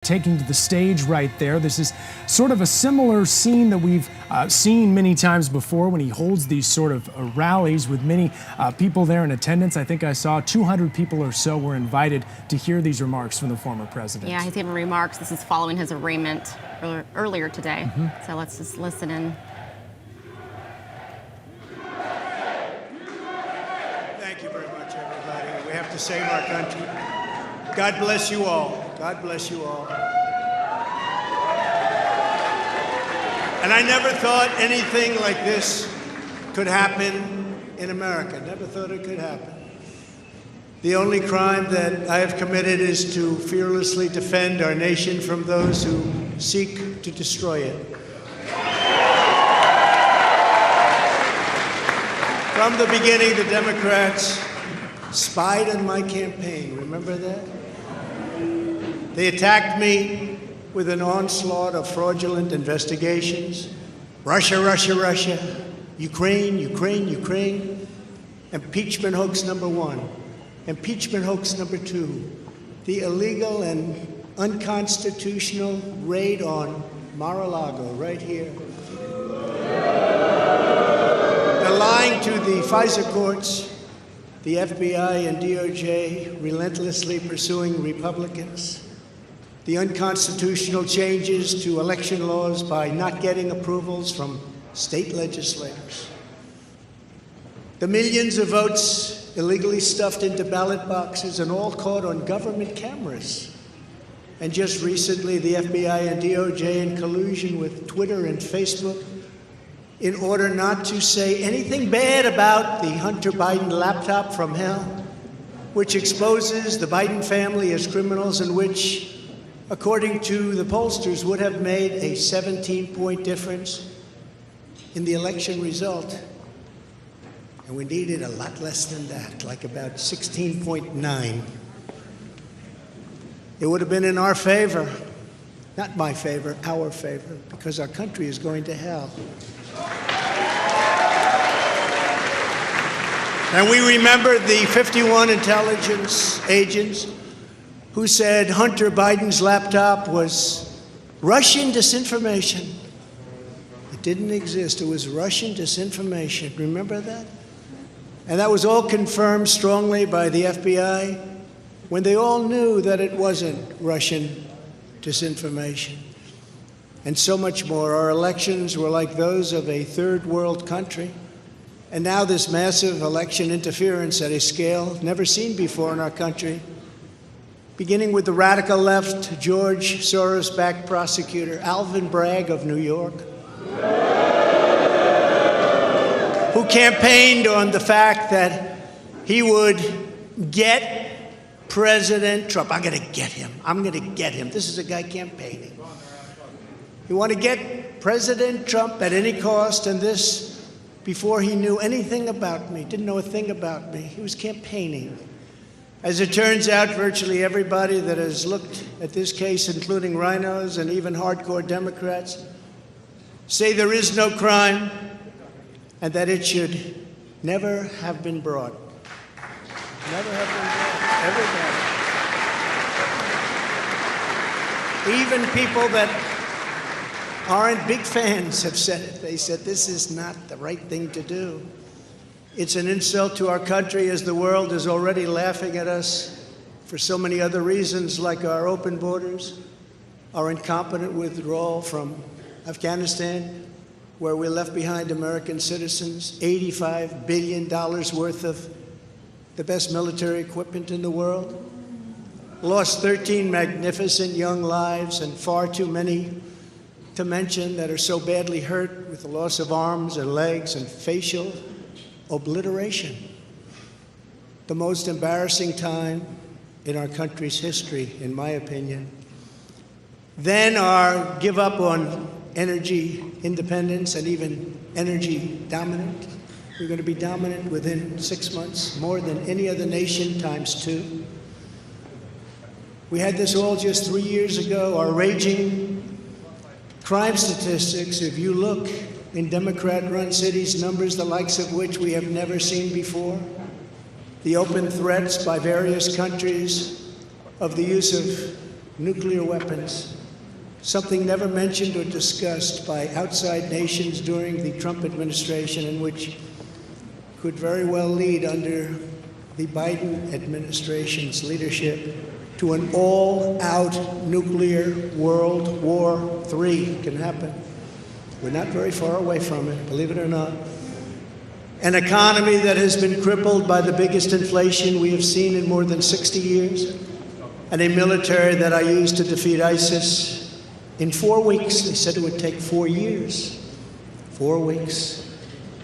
Taking to the stage right there. This is sort of a similar scene that we've seen many times before when he holds these sort of rallies with many people there in attendance. I think I saw 200 people or so were invited to hear these remarks from the former president. Yeah, he's giving remarks. This is following his arraignment earlier today. So let's just listen in. Thank you very much, everybody. We have to save our country. God bless you all. God bless you all. And I never thought anything like this could happen in America. Never thought it could happen. The only crime that I have committed is to fearlessly defend our nation from those who seek to destroy it. From the beginning, the Democrats spied on my campaign. Remember that? They attacked me with an onslaught of fraudulent investigations. Russia, Russia, Russia. Ukraine, Ukraine, Ukraine. Impeachment hoax number 1. Impeachment hoax number 2. The illegal and unconstitutional raid on Lago, right here. The lying to the FISA courts, the FBI and DOJ relentlessly pursuing Republicans. The unconstitutional changes to election laws by not getting approvals from state legislators. The millions of votes illegally stuffed into ballot boxes and all caught on government cameras. And just recently, the FBI and DOJ in collusion with Twitter and Facebook in order not to say anything bad about the Hunter Biden laptop from hell, which exposes the Biden family as criminals and which, according to the pollsters, would have made a 17-point difference in the election result. And we needed a lot less than that, like about 16.9. It would have been in our favor, not my favor, our favor, because our country is going to hell. And we remember the 51 intelligence agents who said Hunter Biden's laptop was Russian disinformation. It didn't exist. It was Russian disinformation. Remember that? And that was all confirmed strongly by the FBI when they all knew that it wasn't Russian disinformation. And so much more. Our elections were like those of a third world country. And now this massive election interference at a scale never seen before in our country, beginning with the radical left, George Soros-backed prosecutor Alvin Bragg of New York, who campaigned on the fact that he would get President Trump. I'm going to get him. I'm going to get him. This is a guy campaigning. He wanted to get President Trump at any cost, and this before he knew anything about me, didn't know a thing about me. He was campaigning. As it turns out, virtually everybody that has looked at this case, including rhinos and even hardcore Democrats, say there is no crime and that it should never have been brought. Never have been brought. Everybody. Even people that aren't big fans have said it. They said this is not the right thing to do. It's an insult to our country, as the world is already laughing at us for so many other reasons, like our open borders, our incompetent withdrawal from Afghanistan, where we left behind American citizens, $85 billion worth of the best military equipment in the world, lost 13 magnificent young lives, and far too many to mention that are so badly hurt with the loss of arms and legs and facial obliteration. The most embarrassing time in our country's history, in my opinion. Then our give up on energy independence and even energy dominant. We're going to be dominant within 6 months, more than any other nation ×2. We had this all just 3 years ago. Our raging crime statistics, if you look in Democrat-run cities, numbers the likes of which we have never seen before. The open threats by various countries of the use of nuclear weapons, something never mentioned or discussed by outside nations during the Trump administration, and which could very well lead under the Biden administration's leadership to an all-out nuclear World War III can happen. We're not very far away from it, believe it or not. An economy that has been crippled by the biggest inflation we have seen in more than 60 years, and a military that I used to defeat ISIS in 4 weeks. They said it would take 4 years. 4 weeks.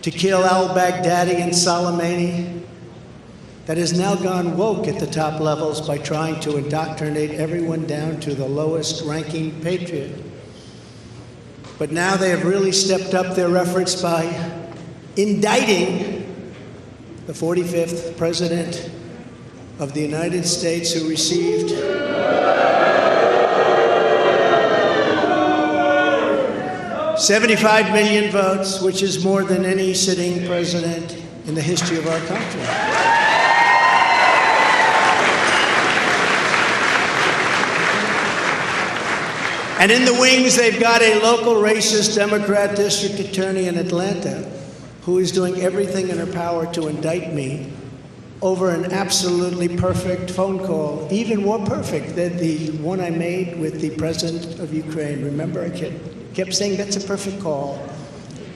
To kill al-Baghdadi and Soleimani, that has now gone woke at the top levels by trying to indoctrinate everyone down to the lowest ranking patriot. But now they have really stepped up their efforts by indicting the 45th President of the United States, who received $75 million votes, which is more than any sitting president in the history of our country. And in the wings, they've got a local racist Democrat district attorney in Atlanta who is doing everything in her power to indict me over an absolutely perfect phone call, even more perfect than the one I made with the president of Ukraine. Remember, I kept saying that's a perfect call.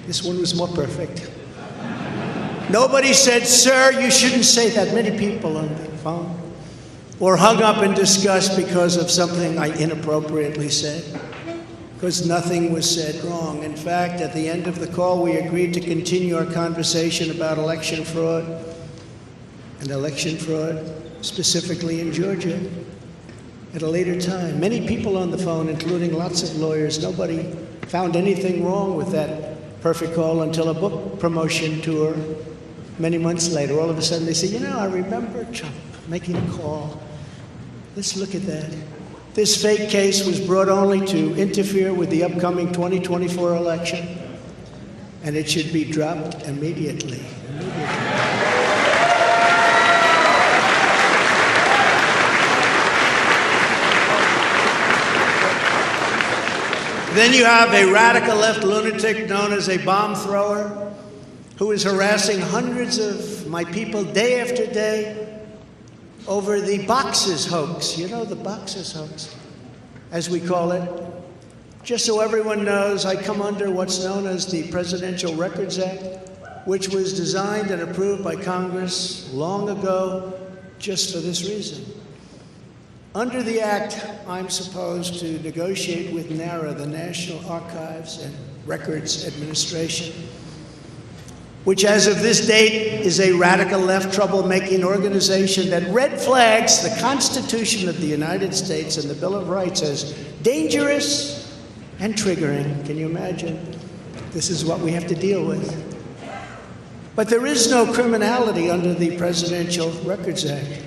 This one was more perfect. Nobody said, "Sir, you shouldn't say that." Many people on the phone were hung up in disgust because of something I inappropriately said, because nothing was said wrong. In fact, at the end of the call, we agreed to continue our conversation about election fraud, and election fraud specifically in Georgia, at a later time. Many people on the phone, including lots of lawyers, nobody found anything wrong with that perfect call until a book promotion tour many months later. All of a sudden they say, "You know, I remember Trump making a call. Let's look at that." This fake case was brought only to interfere with the upcoming 2024 election, and it should be dropped immediately. Then you have a radical left lunatic known as a bomb thrower who is harassing hundreds of my people day after day over the boxes hoax. You know, the boxes hoax, as we call it. Just so everyone knows, I come under what's known as the Presidential Records Act, which was designed and approved by Congress long ago just for this reason. Under the Act, I'm supposed to negotiate with NARA, the National Archives and Records Administration, which as of this date is a radical left troublemaking organization that red flags the Constitution of the United States and the Bill of Rights as dangerous and triggering. Can you imagine? This is what we have to deal with. But there is no criminality under the Presidential Records Act.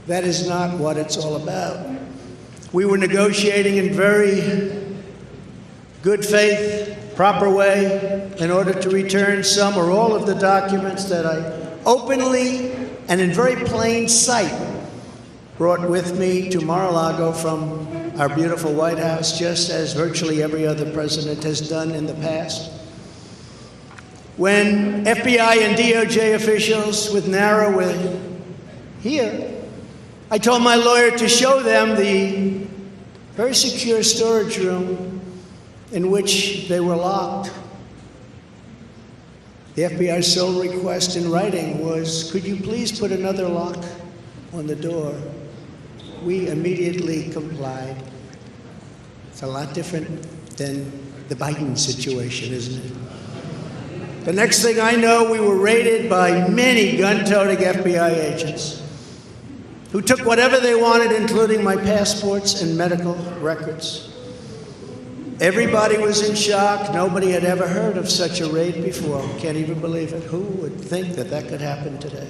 That is not what it's all about. We were negotiating in very good faith, proper way, in order to return some or all of the documents that I openly and in very plain sight brought with me to Mar-a-Lago from our beautiful White House, just as virtually every other president has done in the past. When FBI and DOJ officials with NARA were here, I told my lawyer to show them the very secure storage room in which they were locked. The FBI's sole request in writing was, "Could you please put another lock on the door?" We immediately complied. It's a lot different than the Biden situation, isn't it? The next thing I know, we were raided by many gun-toting FBI agents who took whatever they wanted, including my passports and medical records. Everybody was in shock. Nobody had ever heard of such a raid before. Can't even believe it. Who would think that that could happen today?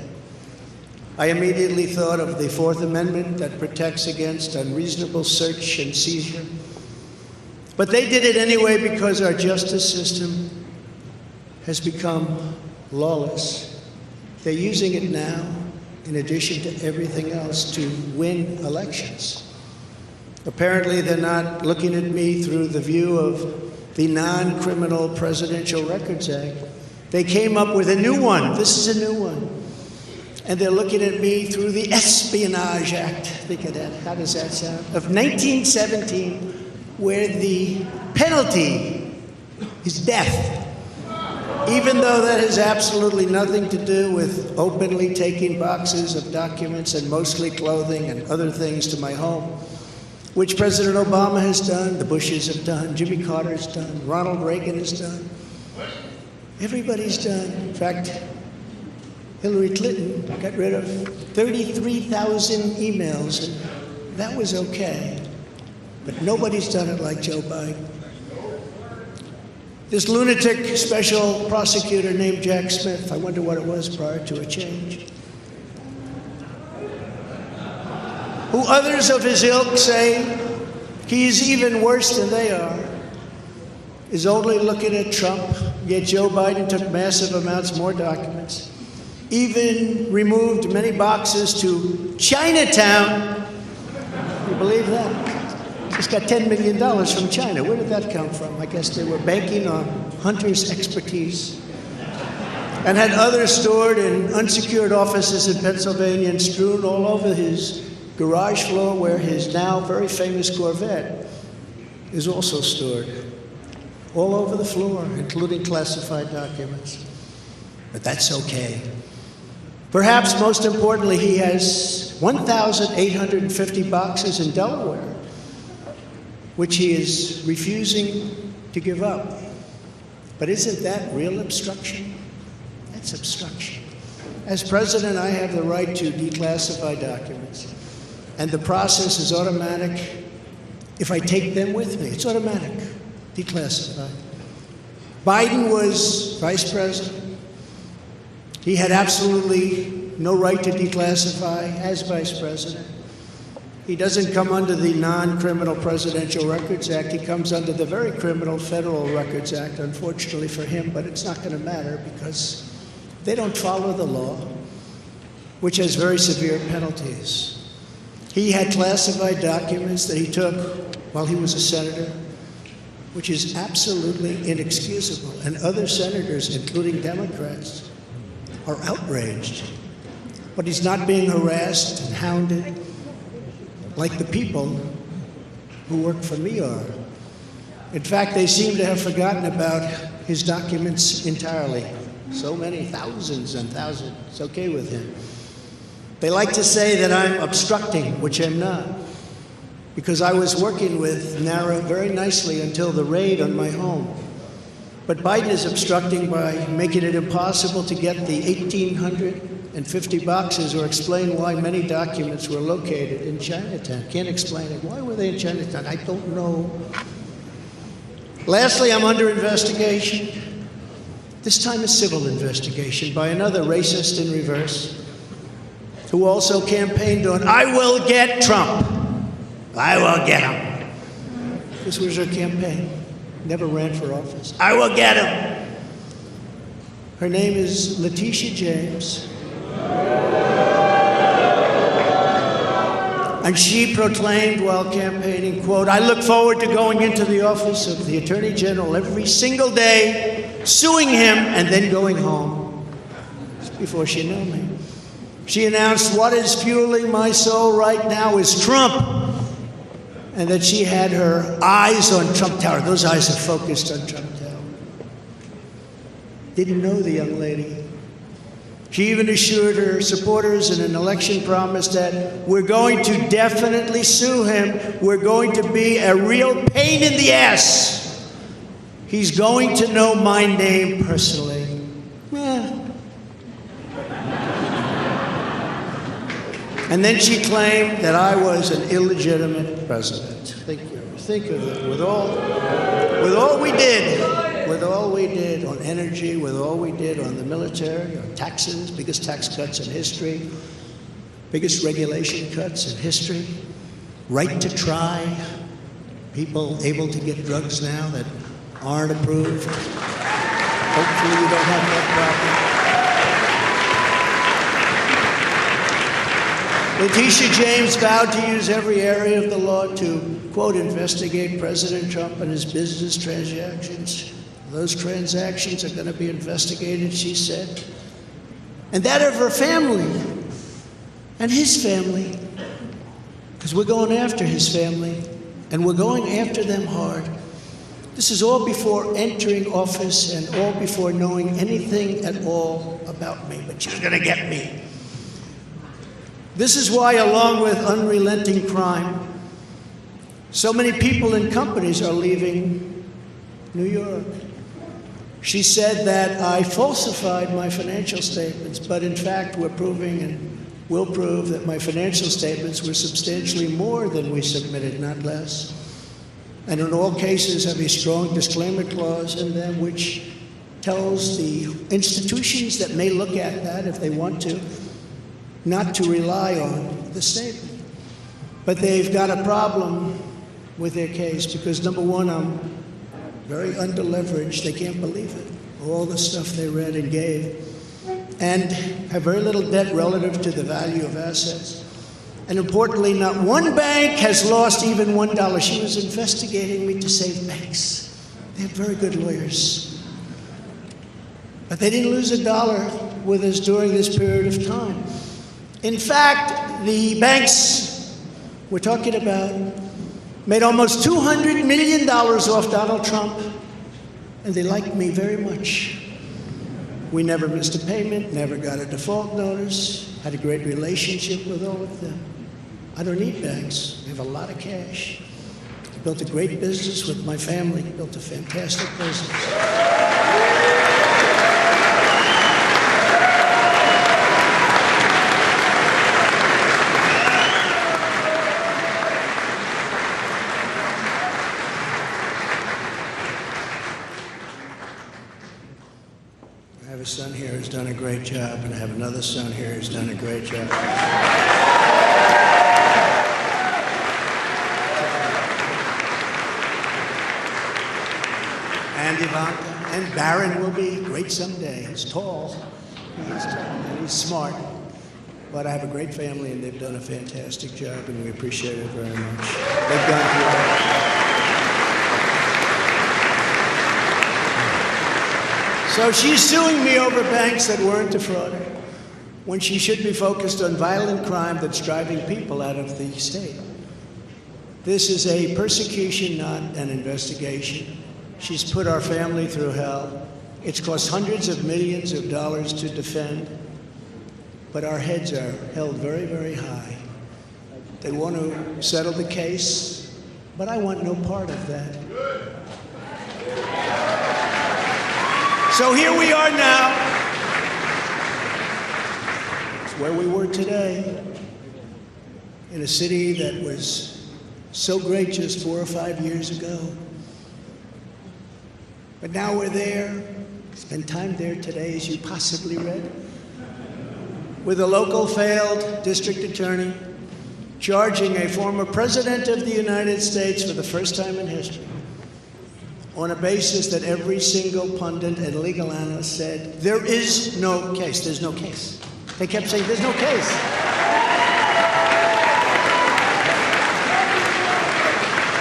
I immediately thought of the Fourth Amendment that protects against unreasonable search and seizure. But they did it anyway because our justice system has become lawless. They're using it now, in addition to everything else, to win elections. Apparently, they're not looking at me through the view of the Non-Criminal Presidential Records Act. They came up with a new one. This is a new one. And they're looking at me through the Espionage Act. Think of that. How does that sound? Of 1917, where the penalty is death. Even though that has absolutely nothing to do with openly taking boxes of documents and mostly clothing and other things to my home, which President Obama has done, the Bushes have done, Jimmy Carter's done, Ronald Reagan has done. Everybody's done. In fact, Hillary Clinton got rid of 33,000 emails, and that was okay. But nobody's done it like Joe Biden. This lunatic special prosecutor named Jack Smith, I wonder what it was prior to a change, who others of his ilk say he's even worse than they are, is only looking at Trump, yet Joe Biden took massive amounts more documents, even removed many boxes to Chinatown. You believe that? Just got $10 million from China. Where did that come from? I guess they were banking on Hunter's expertise and had others stored in unsecured offices in Pennsylvania and strewn all over his garage floor where his now very famous Corvette is also stored. All over the floor, including classified documents. But that's okay. Perhaps most importantly, he has 1,850 boxes in Delaware, which he is refusing to give up. But isn't that real obstruction? That's obstruction. As president, I have the right to declassify documents, and the process is automatic. If I take them with me, it's automatic, declassified. Biden was vice president. He had absolutely no right to declassify as vice president. He doesn't come under the Non-Criminal Presidential Records Act. He comes under the very criminal Federal Records Act, unfortunately for him, but it's not going to matter because they don't follow the law, which has very severe penalties. He had classified documents that he took while he was a senator, which is absolutely inexcusable. And other senators, including Democrats, are outraged. But he's not being harassed and hounded like the people who work for me are. In fact, they seem to have forgotten about his documents entirely. So many, thousands and thousands. It's okay with him. They like to say that I'm obstructing, which I'm not, because I was working with NARA very nicely until the raid on my home. But Biden is obstructing by making it impossible to get the 1,850 boxes or explain why many documents were located in Chinatown. Can't explain it. Why were they in Chinatown? I don't know. Lastly, I'm under investigation. This time a civil investigation by another racist in reverse, who also campaigned on, I will get Trump. I will get him. This was her campaign. Never ran for office. I will get him. Her name is Letitia James. And she proclaimed while campaigning, quote, I look forward to going into the office of the Attorney General every single day, suing him, and then going home. Just before she knew me. She announced, what is fueling my soul right now is Trump. And that she had her eyes on Trump Tower. Those eyes are focused on Trump Tower. Didn't know the young lady. She even assured her supporters in an election promise that we're going to definitely sue him. We're going to be a real pain in the ass. He's going to know my name personally. And then she claimed that I was an illegitimate president. Think of it. With all we did on energy, with all we did on the military, on taxes, biggest tax cuts in history, biggest regulation cuts in history, right to try, people able to get drugs now that aren't approved. Hopefully we don't have that problem. Letitia James vowed to use every area of the law to, quote, investigate President Trump and his business transactions. Those transactions are going to be investigated, she said. And that of her family and his family, because we're going after his family, and we're going after them hard. This is all before entering office and all before knowing anything at all about me, but she's going to get me. This is why, along with unrelenting crime, so many people and companies are leaving New York. She said that I falsified my financial statements, but in fact we're proving and will prove that my financial statements were substantially more than we submitted, not less. And in all cases have a strong disclaimer clause in them which tells the institutions that may look at that if they want to, not to rely on the statement. But they've got a problem with their case because, number one, I'm very underleveraged. They can't believe it. All the stuff they read and gave. And have very little debt relative to the value of assets. And importantly, not one bank has lost even $1. She was investigating me to save banks. They have very good lawyers. But they didn't lose $1 with us during this period of time. In fact, the banks we're talking about made almost $200 million off Donald Trump, and they liked me very much. We never missed a payment, never got a default notice, had a great relationship with all of them. I don't need banks. I have a lot of cash. I built a great business with my family, built a fantastic business. I have a son here who's done a great job, and I have another son here who's done a great job. And Ivanka, and Barron will be great someday. He's tall, and he's smart. But I have a great family, and they've done a fantastic job, and we appreciate it very much. They've gone through it. So she's suing me over banks that weren't defrauded, when she should be focused on violent crime that's driving people out of the state. This is a persecution, not an investigation. She's put our family through hell. It's cost hundreds of millions of dollars to defend, but our heads are held very, very high. They want to settle the case, but I want no part of that. So here we are now. It's where we were today, in a city that was so great just 4 or 5 years ago. But now we're there, spend time there today, as you possibly read, with a local failed district attorney charging a former president of the United States for the first time in history, on a basis that every single pundit and legal analyst said, there is no case. There's no case. They kept saying, there's no case.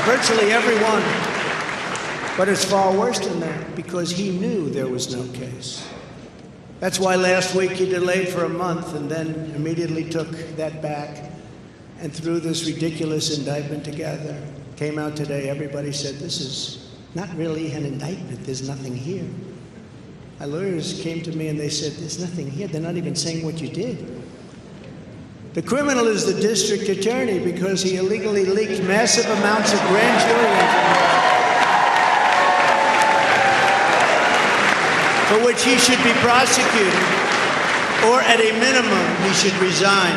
Virtually everyone. But it's far worse than that, because he knew there was no case. That's why last week he delayed for a month and then immediately took that back and threw this ridiculous indictment together. Came out today, everybody said, this is not really an indictment, there's nothing here. My lawyers came to me and they said, there's nothing here, they're not even saying what you did. The criminal is the district attorney because he illegally leaked massive amounts of grand jury information for which he should be prosecuted, or at a minimum, he should resign.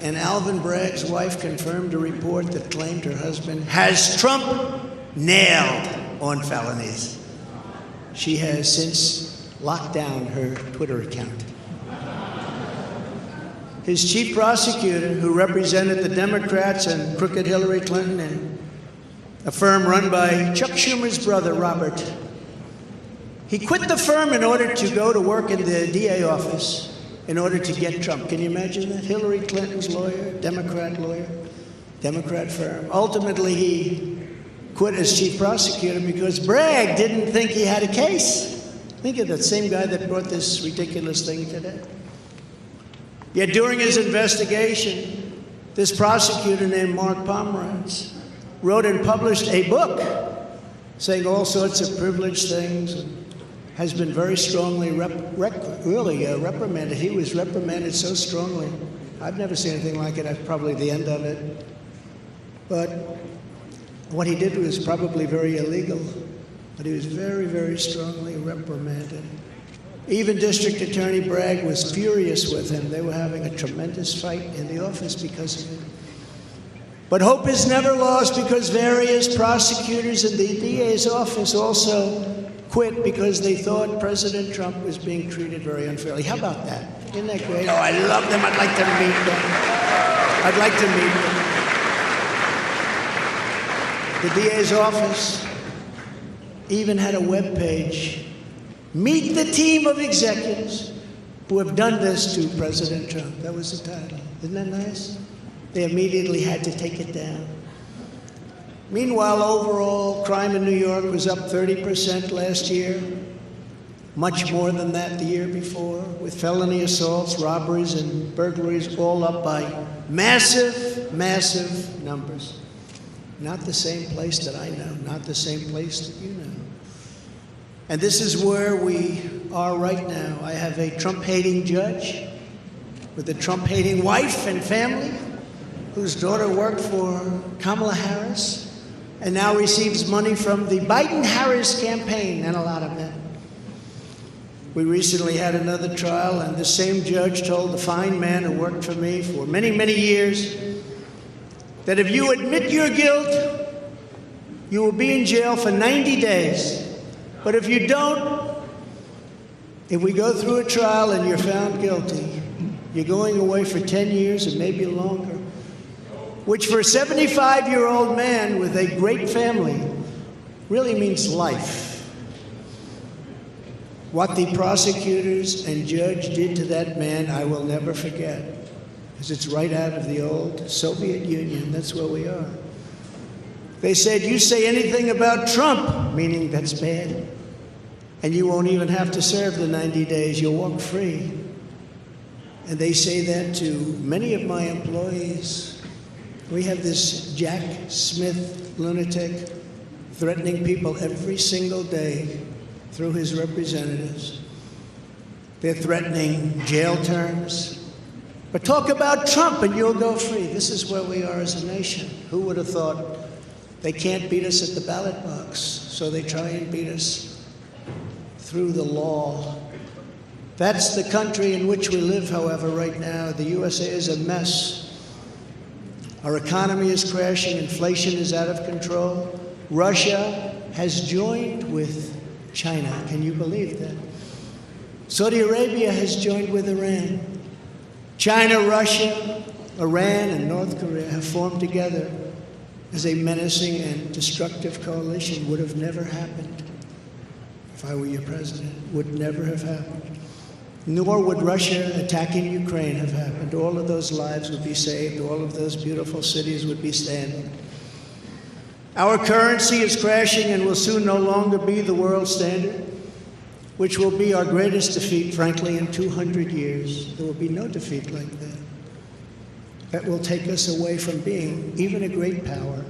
And Alvin Bragg's wife confirmed a report that claimed her husband has Trump nailed on felonies. She has since locked down her Twitter account. His chief prosecutor, who represented the Democrats and crooked Hillary Clinton in a firm run by Chuck Schumer's brother, Robert, he quit the firm in order to go to work in the DA office in order to get Trump. Can you imagine that? Hillary Clinton's lawyer, Democrat firm. Ultimately, he quit as chief prosecutor because Bragg didn't think he had a case. Think of that same guy that brought this ridiculous thing today. Yet during his investigation, this prosecutor named Mark Pomerantz wrote and published a book saying all sorts of privileged things and has been very strongly reprimanded. He was reprimanded so strongly. I've never seen anything like it. That's probably the end of it. But what he did was probably very illegal, but he was very, very strongly reprimanded. Even District Attorney Bragg was furious with him. They were having a tremendous fight in the office because of it. But hope is never lost because various prosecutors in the DA's office also quit because they thought President Trump was being treated very unfairly. How about that? Isn't that great? Oh, I love them. I'd like to meet them. I'd like to meet them. The DA's office even had a web page. Meet the team of executives who have done this to President Trump. That was the title. Isn't that nice? They immediately had to take it down. Meanwhile, overall, crime in New York was up 30% last year, much more than that the year before, with felony assaults, robberies, and burglaries all up by massive, massive numbers. Not the same place that I know, not the same place that you know. And this is where we are right now. I have a Trump-hating judge with a Trump-hating wife and family whose daughter worked for Kamala Harris and now receives money from the Biden-Harris campaign and a lot of men. We recently had another trial, and the same judge told the fine man who worked for me for many, many years that if you admit your guilt, you will be in jail for 90 days. But if you don't, if we go through a trial and you're found guilty, you're going away for 10 years and maybe longer, which for a 75-year-old man with a great family really means life. What the prosecutors and judge did to that man, I will never forget, because it's right out of the old Soviet Union. That's where we are. They said, you say anything about Trump, meaning that's bad, and you won't even have to serve the 90 days. You'll walk free. And they say that to many of my employees. We have this Jack Smith lunatic threatening people every single day through his representatives. They're threatening jail terms. But talk about Trump and you'll go free. This is where we are as a nation. Who would have thought? They can't beat us at the ballot box, so they try and beat us through the law. That's the country in which we live, however, right now. The USA is a mess. Our economy is crashing. Inflation is out of control. Russia has joined with China. Can you believe that? Saudi Arabia has joined with Iran. China, Russia, Iran, and North Korea have formed together as a menacing and destructive coalition. Would have never happened if I were your president. Would never have happened. Nor would Russia attacking Ukraine have happened. All of those lives would be saved. All of those beautiful cities would be standing. Our currency is crashing and will soon no longer be the world standard, which will be our greatest defeat, frankly, in 200 years. There will be no defeat like that. That will take us away from being even a great power.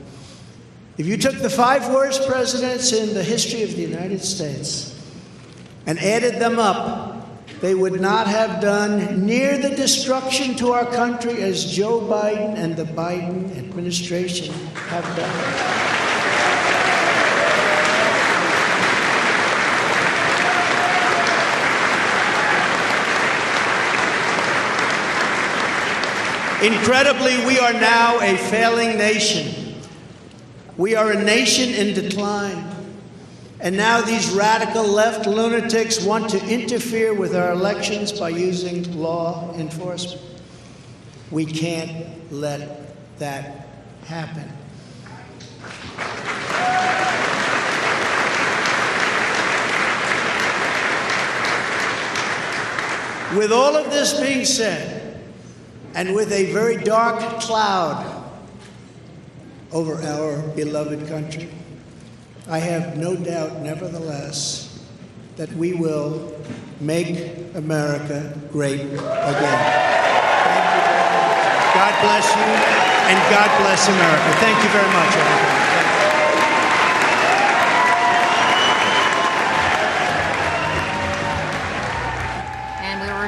If you took the 5 worst presidents in the history of the United States and added them up, they would not have done near the destruction to our country as Joe Biden and the Biden administration have done. Incredibly, we are now a failing nation. We are a nation in decline. And now these radical left lunatics want to interfere with our elections by using law enforcement. We can't let that happen. With all of this being said, and with a very dark cloud over our beloved country, I have no doubt, nevertheless, that we will make America great again. Thank you very much. God bless you, and God bless America. Thank you very much, everybody.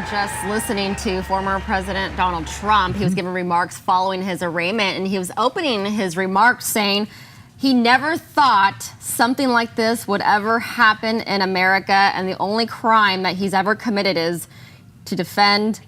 Just listening to former President Donald Trump. He was giving remarks following his arraignment, and he was opening his remarks saying he never thought something like this would ever happen in America, and the only crime that he's ever committed is to defend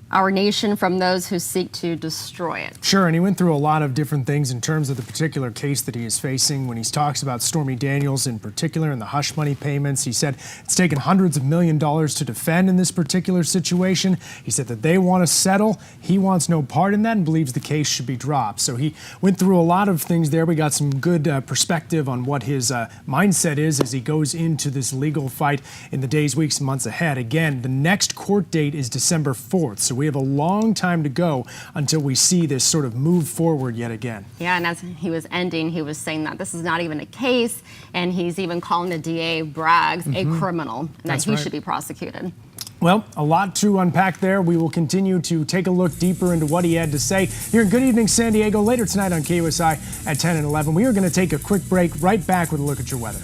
our nation from those who seek to destroy it. Sure, and he went through a lot of different things in terms of the particular case that he is facing. When he talks about Stormy Daniels in particular and the hush money payments, he said it's taken hundreds of $millions to defend in this particular situation. He said that they want to settle. He wants no part in that and believes the case should be dropped. So he went through a lot of things there. We got some good perspective on what his mindset is as he goes into this legal fight in the days, weeks, and months ahead. Again, the next court date is December 4th. So we have a long time to go until we see this sort of move forward yet again. Yeah, and as he was ending, he was saying that this is not even a case, and he's even calling the DA Braggs a criminal, and that he should be prosecuted. Well, a lot to unpack there. We will continue to take a look deeper into what he had to say here in Good Evening San Diego later tonight on KUSI at 10 and 11. We are going to take a quick break, right back with a look at your weather.